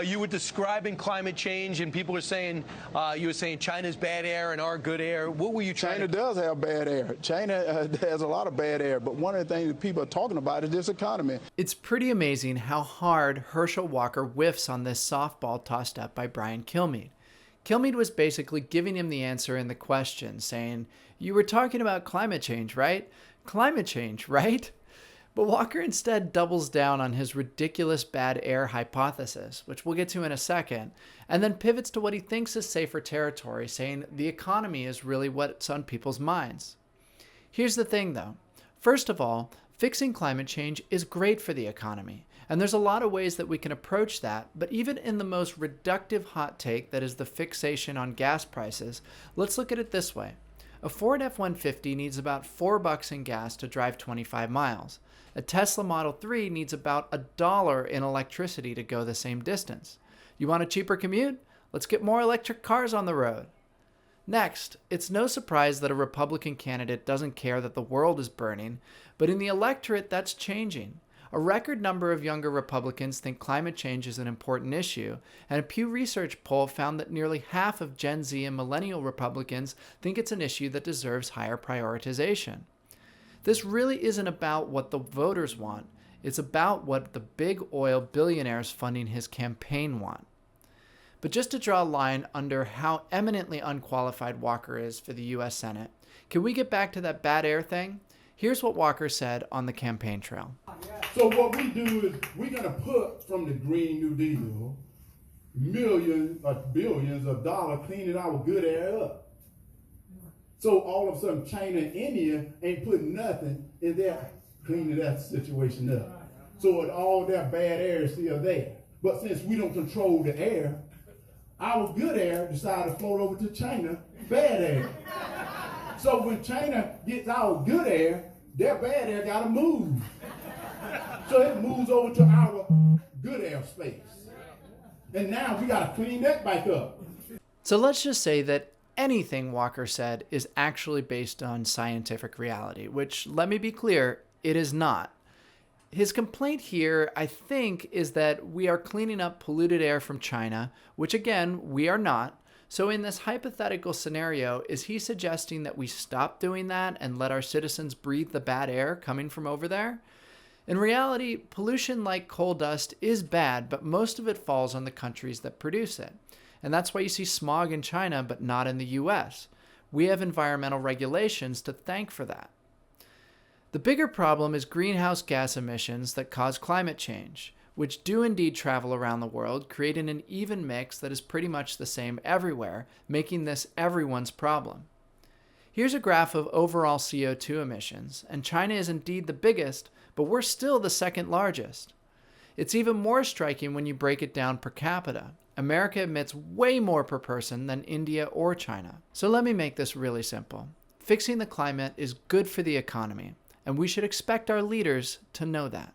You were describing climate change, and people were saying, you were saying China's bad air and our good air. What were you trying China to... does have bad air. China has a lot of bad air, but one of the things that people are talking about is this economy. It's pretty amazing how hard Herschel Walker whiffs on this softball tossed up by Brian Kilmeade. Kilmeade was basically giving him the answer in the question, saying, "You were talking about climate change, right? Climate change, right?" But Walker instead doubles down on his ridiculous bad air hypothesis, which we'll get to in a second, and then pivots to what he thinks is safer territory, saying the economy is really what's on people's minds. Here's the thing, though. First of all, fixing climate change is great for the economy, and there's a lot of ways that we can approach that, but even in the most reductive hot take that is the fixation on gas prices, let's look at it this way. A Ford F-150 needs about $4 in gas to drive 25 miles. A Tesla Model 3 needs about $1 in electricity to go the same distance. You want a cheaper commute? Let's get more electric cars on the road. Next, it's no surprise that a Republican candidate doesn't care that the world is burning, but in the electorate, that's changing. A record number of younger Republicans think climate change is an important issue, and a Pew Research poll found that nearly half of Gen Z and millennial Republicans think it's an issue that deserves higher prioritization. This really isn't about what the voters want. It's about what the big oil billionaires funding his campaign want. But just to draw a line under how eminently unqualified Walker is for the U.S. Senate, can we get back to that bad air thing? Here's what Walker said on the campaign trail. So what we do is we're going to put from the Green New Deal millions or billions of dollars cleaning our good air up. So all of a sudden China and India ain't putting nothing in there cleaning that situation up. So all that bad air is still there. But since we don't control the air, our good air decided to float over to China, bad air. So when China gets our good air, their bad air gotta move. So it moves over to our good air space. And now we gotta clean that back up. So let's just say that anything Walker said is actually based on scientific reality, which, let me be clear, it is not. His complaint here, I think, is that we are cleaning up polluted air from China, which again, we are not. So in this hypothetical scenario, is he suggesting that we stop doing that and let our citizens breathe the bad air coming from over there? In reality, pollution like coal dust is bad, but most of it falls on the countries that produce it. And that's why you see smog in China, but not in the US. We have environmental regulations to thank for that. The bigger problem is greenhouse gas emissions that cause climate change, which do indeed travel around the world, creating an even mix that is pretty much the same everywhere, making this everyone's problem. Here's a graph of overall CO2 emissions, and China is indeed the biggest, but we're still the second largest. It's even more striking when you break it down per capita. America emits way more per person than India or China. So let me make this really simple. Fixing the climate is good for the economy, and we should expect our leaders to know that.